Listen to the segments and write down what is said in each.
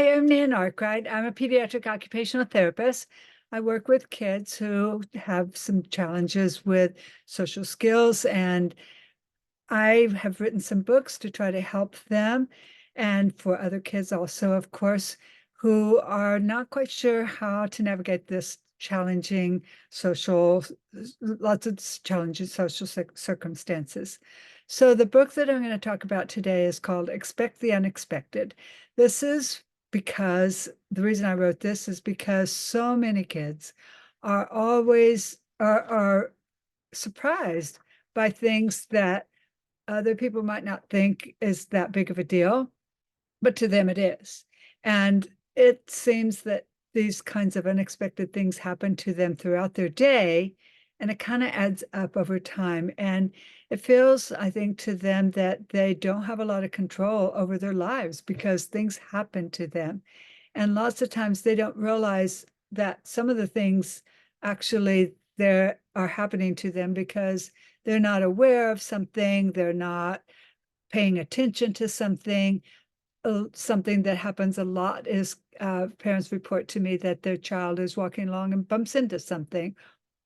Hi, I'm Nan Arkwright. I'm a pediatric occupational therapist. I work with kids who have some challenges with social skills, and I have written some books to try to help them, and for other kids also, of course, who are not quite sure how to navigate this challenging social, lots of challenging social circumstances. So the book that I'm going to talk about today is called Expect the Unexpected. This is because the reason I wrote this is because so many kids are surprised by things that other people might not think is that big of a deal, but to them it is. And it seems that these kinds of unexpected things happen to them throughout their day, and it kind of adds up over time. And it feels, I think, to them that they don't have a lot of control over their lives because things happen to them. And lots of times they don't realize that some of the things actually there are happening to them because they're not aware of something, they're not paying attention to something. Something that happens a lot is parents report to me that their child is walking along and bumps into something,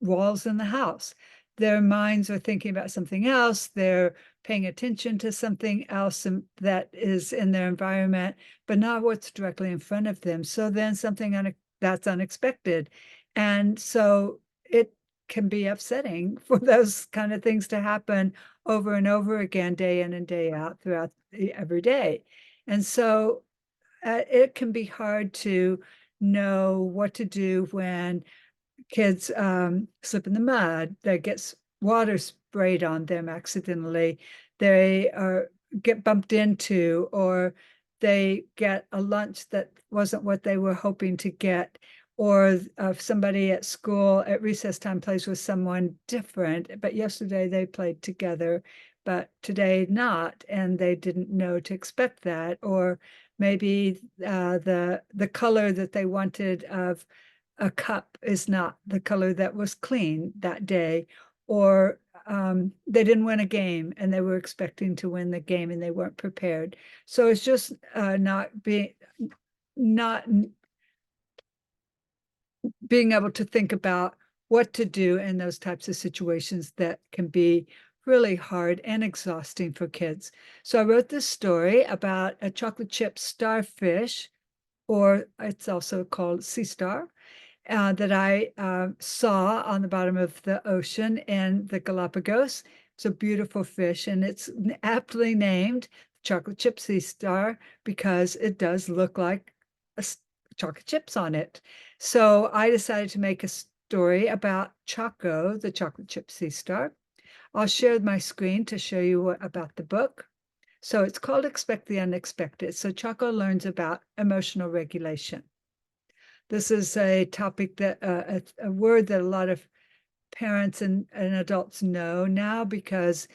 walls in the house. Their minds are thinking about something else. They're paying attention to something else that is in their environment, but not what's directly in front of them. So then something that's unexpected. And so it can be upsetting for those kind of things to happen over and over again, day in and day out throughout every day. And so it can be hard to know what to do when kids slip in the mud, that gets water sprayed on them accidentally, they are get bumped into, or they get a lunch that wasn't what they were hoping to get, or somebody at school at recess time plays with someone different, but yesterday they played together, but today not, and they didn't know to expect that, or maybe the color that they wanted of a cup is not the color that was clean that day, or they didn't win a game and they were expecting to win the game and they weren't prepared. So it's just not being able to think about what to do in those types of situations that can be really hard and exhausting for kids. So I wrote this story about a chocolate chip starfish, or it's also called sea star, that I saw on the bottom of the ocean in the Galapagos. It's a beautiful fish, and it's aptly named chocolate chip sea star because it does look like chocolate chips on it. So I decided to make a story about Choco, the chocolate chip sea star. I'll share my screen to show you about the book. So it's called Expect the Unexpected. So Choco learns about emotional regulation. This is a topic that a word that a lot of parents and adults know now because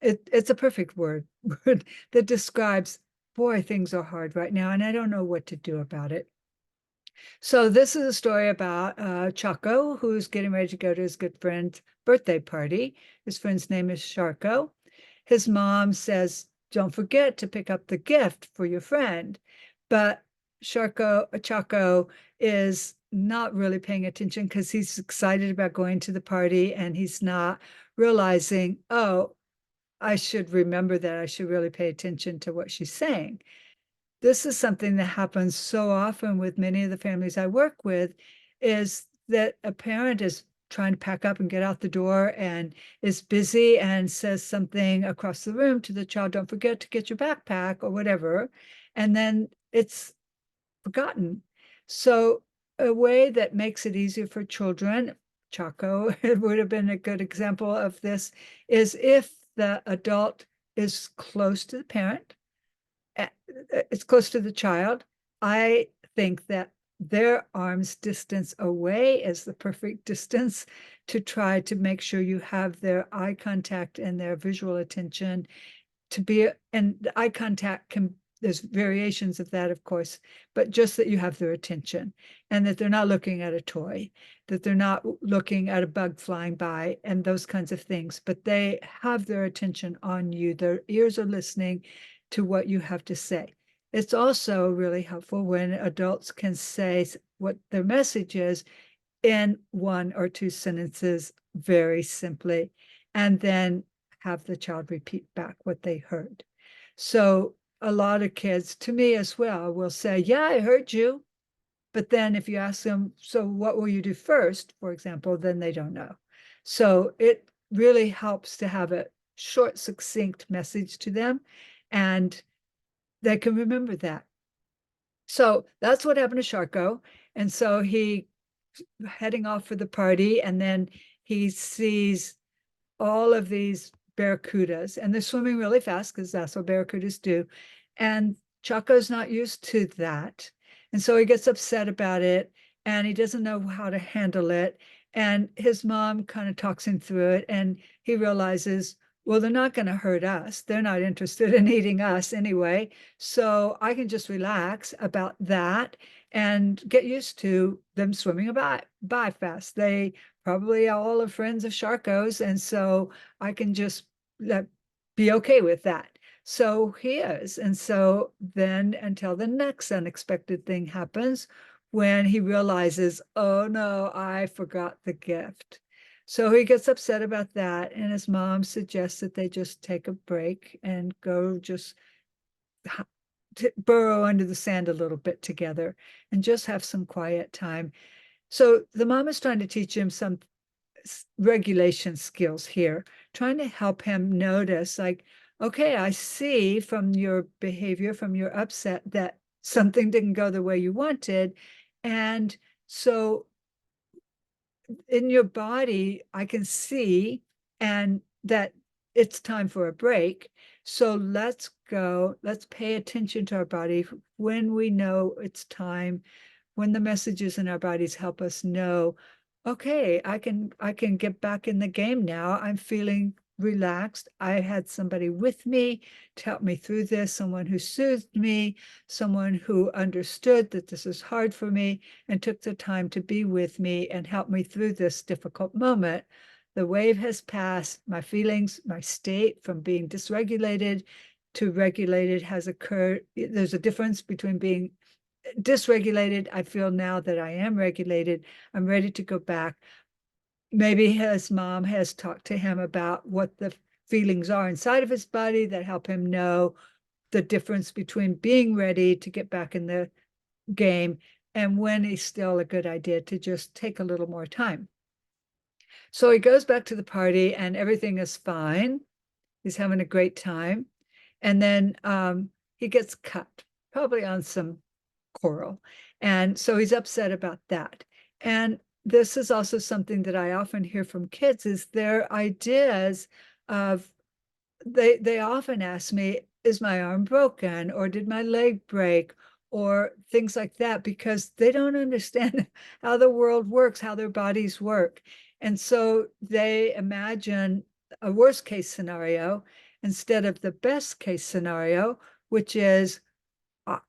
it's a perfect word that describes, boy, things are hard right now, and I don't know what to do about it. So this is a story about Choco, who's getting ready to go to his good friend's birthday party. His friend's name is Sharko. His mom says, don't forget to pick up the gift for your friend. But Choco is not really paying attention because he's excited about going to the party and he's not realizing, oh, I should remember that I should really pay attention to what she's saying. This is something that happens so often with many of the families I work with, is that a parent is trying to pack up and get out the door and is busy and says something across the room to the child, don't forget to get your backpack or whatever. And then it's forgotten. So a way that makes it easier for children, Chaco, it would have been a good example of this, is if the adult is close to the parent, it's close to the child. I think that their arm's distance away is the perfect distance to try to make sure you have their eye contact and their visual attention to be, and the eye contact can, there's variations of that, of course, but just that you have their attention and that they're not looking at a toy, that they're not looking at a bug flying by and those kinds of things, but they have their attention on you. Their ears are listening to what you have to say. It's also really helpful when adults can say what their message is in one or two sentences very simply, and then have the child repeat back what they heard. So a lot of kids, to me as well, will say, yeah, I heard you. But then if you ask them, so what will you do first, for example, then they don't know. So it really helps to have a short, succinct message to them, and they can remember that. So that's what happened to Sharko. And so he heading off for the party, and then he sees all of these barracudas, and they're swimming really fast because that's what barracudas do. And Choco's not used to that. And so he gets upset about it, and he doesn't know how to handle it. And his mom kind of talks him through it, and he realizes, well, they're not going to hurt us. They're not interested in eating us anyway. So I can just relax about that and get used to them swimming by fast. They probably all are friends of Sharko's, and so I can just be okay with that. So he is. And so then until the next unexpected thing happens when he realizes, oh no, I forgot the gift. So he gets upset about that. And his mom suggests that they just take a break and go just burrow under the sand a little bit together and just have some quiet time. So the mom is trying to teach him some regulation skills here, trying to help him notice, like, okay, I see from your behavior, from your upset, that something didn't go the way you wanted. And so in your body, I can see and that it's time for a break. So let's go, let's pay attention to our body when we know it's time, when the messages in our bodies help us know, okay, I can get back in the game now. I'm feeling relaxed. I had somebody with me to help me through this, someone who soothed me, someone who understood that this is hard for me and took the time to be with me and help me through this difficult moment. The wave has passed. My feelings, my state from being dysregulated to regulated has occurred. There's a difference between being dysregulated. I feel now that I am regulated. I'm ready to go back. Maybe his mom has talked to him about what the feelings are inside of his body that help him know the difference between being ready to get back in the game and when it's still a good idea to just take a little more time. So he goes back to the party and everything is fine. He's having a great time. And then he gets cut, probably on some coral. And so he's upset about that. And this is also something that I often hear from kids is their ideas of they often ask me, is my arm broken or did my leg break or things like that because they don't understand how the world works, how their bodies work. And so they imagine a worst case scenario instead of the best case scenario, which is uh,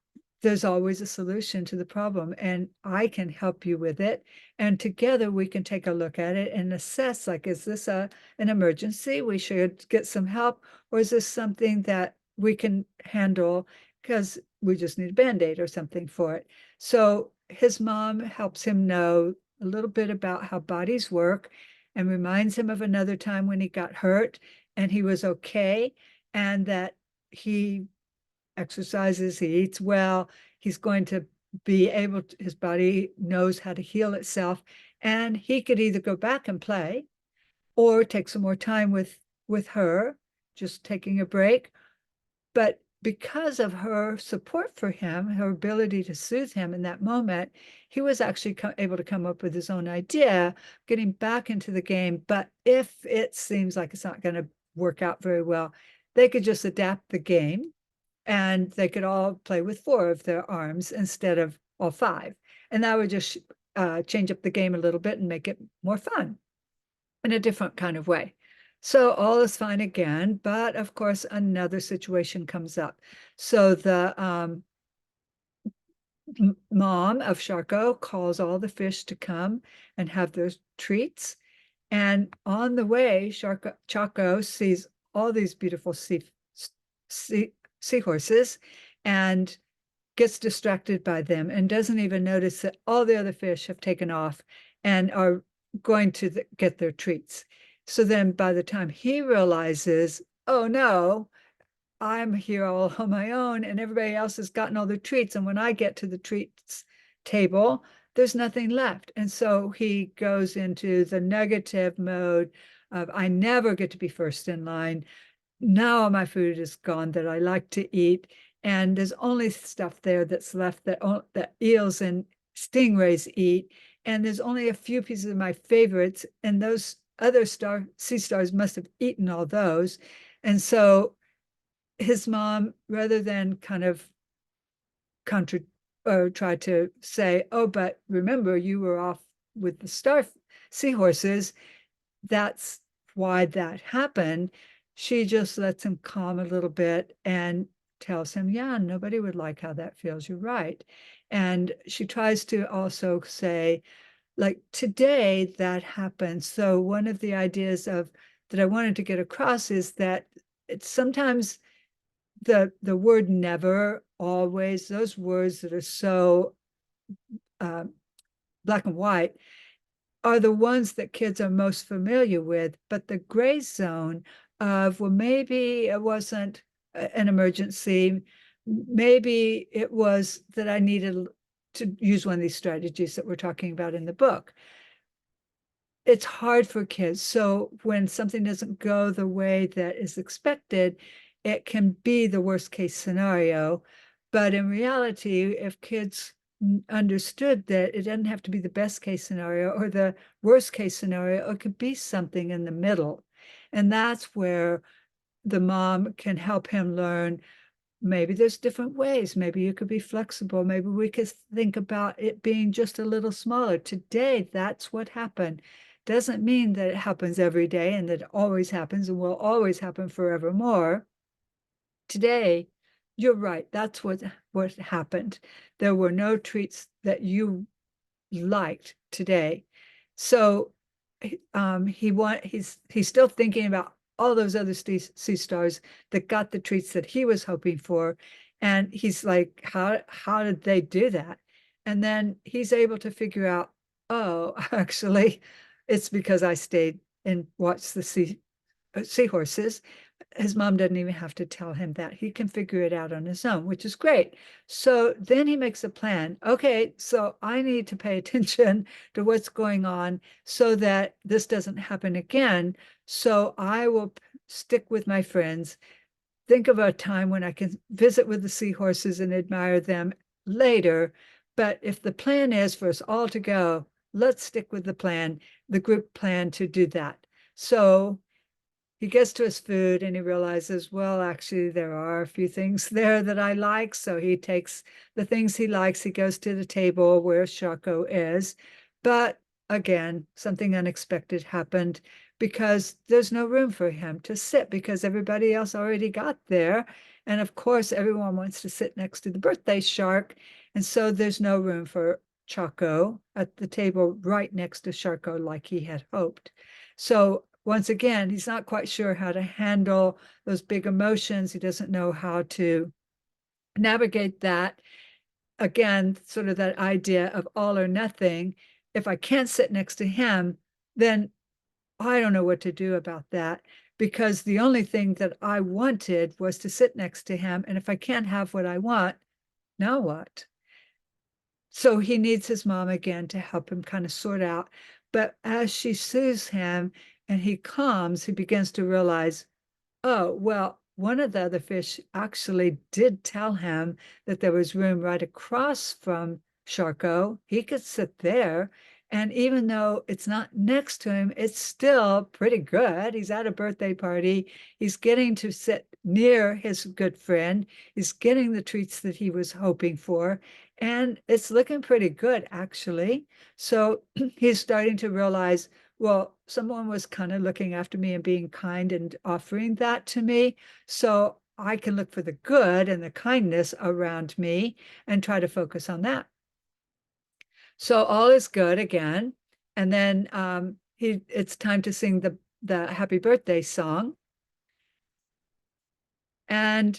there's always a solution to the problem and I can help you with it. And together we can take a look at it and assess, like, is this an emergency? We should get some help, or is this something that we can handle because we just need a Band-Aid or something for it? So his mom helps him know a little bit about how bodies work and reminds him of another time when he got hurt and he was okay, and that he exercises, he eats well, he's going to be able to, his body knows how to heal itself, and he could either go back and play or take some more time with her, just taking a break. But because of her support for him, her ability to soothe him in that moment, he was actually able to come up with his own idea, getting back into the game. But if it seems like it's not going to work out very well, they could just adapt the game and they could all play with four of their arms instead of all five. And that would just change up the game a little bit and make it more fun in a different kind of way. So all is fine again, but of course, another situation comes up. So the mom of Sharko calls all the fish to come and have their treats. And on the way, Choco sees all these beautiful sea, seahorses, and gets distracted by them and doesn't even notice that all the other fish have taken off and are going to get their treats. So then by the time he realizes, oh no, I'm here all on my own and everybody else has gotten all their treats. And when I get to the treats table, there's nothing left. And so he goes into the negative mode of, I never get to be first in line. Now all my food is gone that I like to eat. And there's only stuff there that's left that eels and stingrays eat. And there's only a few pieces of my favorites. And those other sea stars must have eaten all those. And so his mom, rather than kind of contra or try to say, oh, but remember, you were off with the seahorses. That's why that happened. She just lets him calm a little bit and tells him, yeah, nobody would like how that feels. You're right. And she tries to also say, like, today that happens. So one of the ideas of that I wanted to get across is that it's sometimes the word never, always, those words that are so uh, black and white are the ones that kids are most familiar with. But the gray zone of, well, maybe it wasn't an emergency, maybe it was that I needed to use one of these strategies that we're talking about in the book. It's hard for kids. So when something doesn't go the way that is expected, it can be the worst case scenario. But in reality, if kids understood that it doesn't have to be the best case scenario or the worst case scenario, it could be something in the middle. And that's where the mom can help him learn, maybe there's different ways. Maybe you could be flexible. Maybe we could think about it being just a little smaller. Today, that's what happened. Doesn't mean that it happens every day and that it always happens and will always happen forevermore. Today, you're right. That's what happened. There were no treats that you liked today. So he's still thinking about all those other sea stars that got the treats that he was hoping for. And he's like, how did they do that? And then he's able to figure out, oh, actually, it's because I stayed and watched the seahorses. His mom doesn't even have to tell him that. He can figure it out on his own, which is great. So then he makes a plan. Okay, so I need to pay attention to what's going on so that this doesn't happen again. So I will stick with my friends, think of a time when I can visit with the seahorses and admire them later. But if the plan is for us all to go, let's stick with the plan, the group plan to do that. So he gets to his food and he realizes, well, actually, there are a few things there that I like. So he takes the things he likes. He goes to the table where Choco is. But again, something unexpected happened because there's no room for him to sit because everybody else already got there. And of course, everyone wants to sit next to the birthday shark. And so there's no room for Choco at the table right next to Choco like he had hoped. So once again, he's not quite sure how to handle those big emotions. He doesn't know how to navigate that. Again, sort of that idea of all or nothing. If I can't sit next to him, then I don't know what to do about that because the only thing that I wanted was to sit next to him. And if I can't have what I want, now what? So he needs his mom again to help him kind of sort out. But as she soothes him and he calms, he begins to realize, oh, well, one of the other fish actually did tell him that there was room right across from Charco. He could sit there. And even though it's not next to him, it's still pretty good. He's at a birthday party. He's getting to sit near his good friend. He's getting the treats that he was hoping for. And it's looking pretty good, actually. So he's starting to realize, well, someone was kind of looking after me and being kind and offering that to me. So I can look for the good and the kindness around me and try to focus on that. So all is good again. And then it's time to sing the happy birthday song. And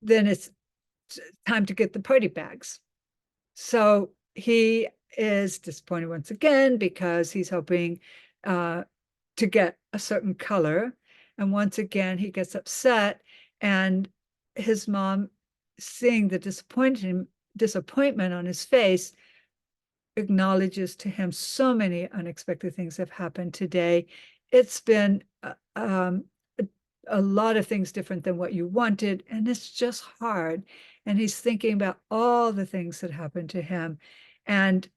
then it's time to get the party bags. So he is disappointed once again because he's hoping to get a certain color. And once again, he gets upset, and his mom, seeing the disappointment on his face, acknowledges to him so many unexpected things have happened today. It's been a lot of things different than what you wanted, and it's just hard. And he's thinking about all the things that happened to him. And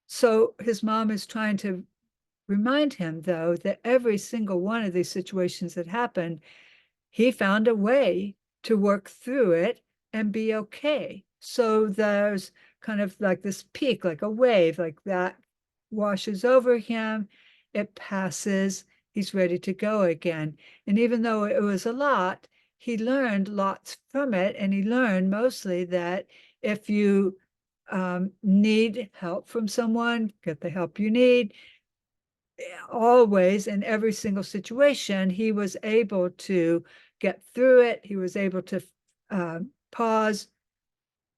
so his mom is trying to remind him, though, that every single one of these situations that happened, he found a way to work through it and be okay. So there's kind of like this peak, like a wave, like that washes over him, it passes, he's ready to go again. And even though it was a lot, he learned lots from it. And he learned mostly that if you need help from someone, get the help you need. Always, in every single situation, he was able to get through it. He was able to pause,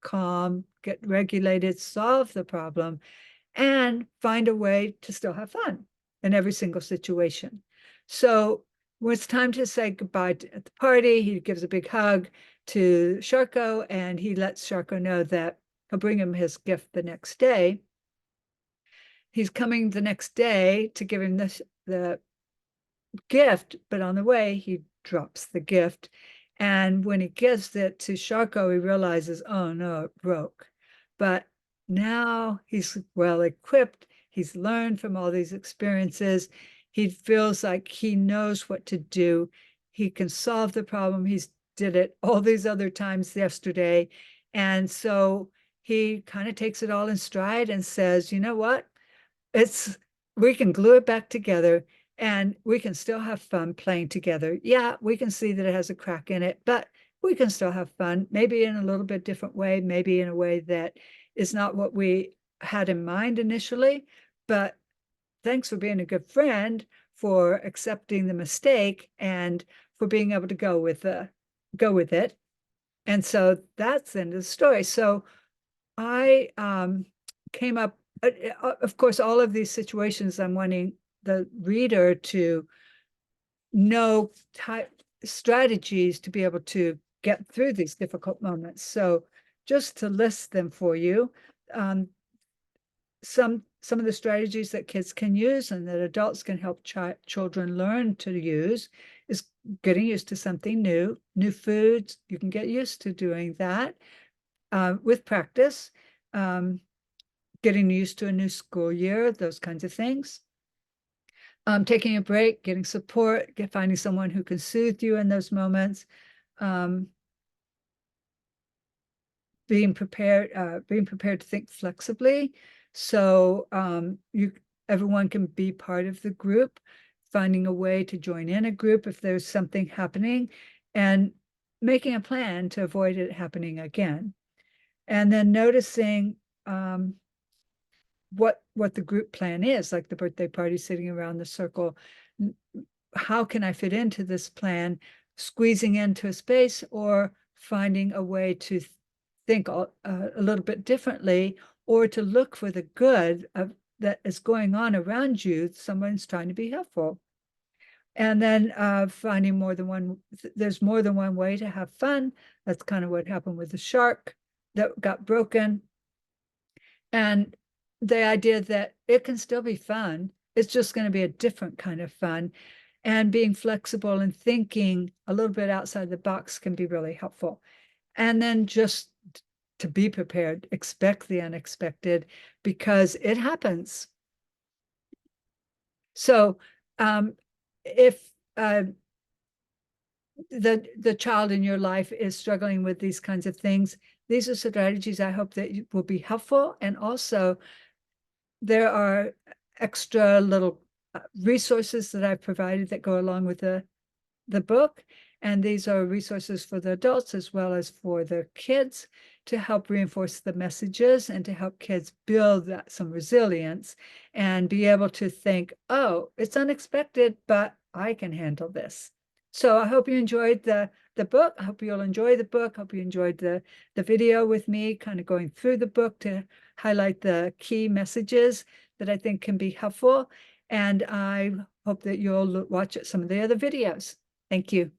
calm, get regulated, solve the problem, and find a way to still have fun in every single situation. So when it's time to say goodbye at the party, he gives a big hug to Choco, and he lets Choco know that he'll bring him his gift the next day. He's coming the next day to give him the gift, but on the way, he drops the gift. And when he gives it to Choco, he realizes, oh no, it broke. But now he's well equipped. He's learned from all these experiences. He feels like he knows what to do. He can solve the problem. He's did it all these other times yesterday. And so he kind of takes it all in stride and says, you know what? It's we can glue it back together, and we can still have fun playing together. Yeah, we can see that it has a crack in it, but we can still have fun, maybe in a little bit different way, maybe in a way that is not what we had in mind initially. But thanks for being a good friend, for accepting the mistake, and for being able to go with it. And so that's the end of the story. So I came up, of course, all of these situations, I'm wanting the reader to know type strategies to be able to get through these difficult moments. So just to list them for you, um, some of the strategies that kids can use and that adults can help children learn to use is getting used to something new foods. You can get used to doing that with practice. Getting used to a new school year, those kinds of things. Taking a break, getting support, finding someone who can soothe you in those moments. Um, being prepared to think flexibly. So everyone can be part of the group, finding a way to join in a group if there's something happening, and making a plan to avoid it happening again. And then noticing what the group plan is, like the birthday party, sitting around the circle. How can I fit into this plan, squeezing into a space, or finding a way to think a little bit differently, or to look for the good that is going on around you. Someone's trying to be helpful. And then finding there's more than one way to have fun. That's kind of what happened with the shark that got broken. And the idea that it can still be fun, it's just going to be a different kind of fun. And being flexible and thinking a little bit outside the box can be really helpful. And then just to be prepared, expect the unexpected, because it happens. So if the child in your life is struggling with these kinds of things, these are strategies I hope that will be helpful. And also, there are extra little resources that I've provided that go along with the book. And these are resources for the adults as well as for the kids to help reinforce the messages and to help kids build some resilience and be able to think, oh, it's unexpected, but I can handle this. So I hope you enjoyed the the book. I hope you'll enjoy the book. Hope you enjoyed the video with me, kind of going through the book to highlight the key messages that I think can be helpful. And I hope that you'll watch some of the other videos. Thank you.